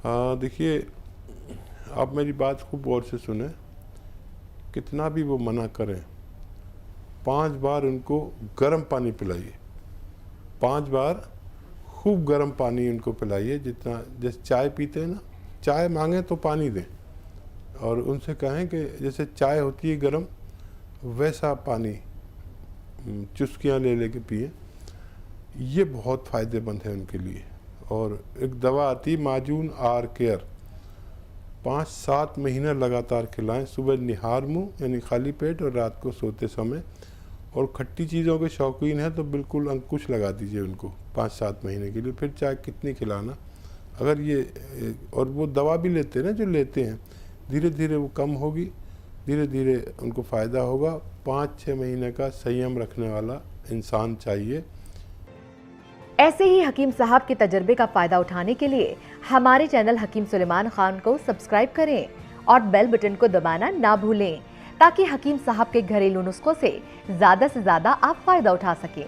देखिए, आप मेरी बात खूब गौर से सुने। कितना भी वो मना करें, 5 बार उनको गर्म पानी पिलाइए। 5 बार खूब गर्म पानी उनको पिलाइए, जितना जैसे चाय पीते हैं ना, चाय मांगे तो पानी दें, और उनसे कहें कि जैसे चाय होती है गर्म, वैसा पानी चुस्कियाँ ले लेके पिए। ये बहुत फ़ायदेमंद है उनके लिए। और एक दवा आती है माजून आर केयर, 5-7 महीने लगातार खिलाएं, सुबह निहार मुँह यानी खाली पेट और रात को सोते समय। और खट्टी चीज़ों के शौकीन है तो बिल्कुल अंकुश लगा दीजिए उनको 5-7 महीने के लिए, फिर चाहे कितनी खिलाना। अगर ये और वो दवा भी लेते हैं ना, जो लेते हैं, धीरे धीरे वो कम होगी, धीरे धीरे उनको फ़ायदा होगा। 5-6 महीने का संयम रखने वाला इंसान चाहिए। ऐसे ही हकीम साहब के तजर्बे का फायदा उठाने के लिए हमारे चैनल हकीम सुलेमान खान को सब्सक्राइब करें और बेल बटन को दबाना ना भूलें, ताकि हकीम साहब के घरेलू नुस्खों से ज्यादा आप फायदा उठा सकें।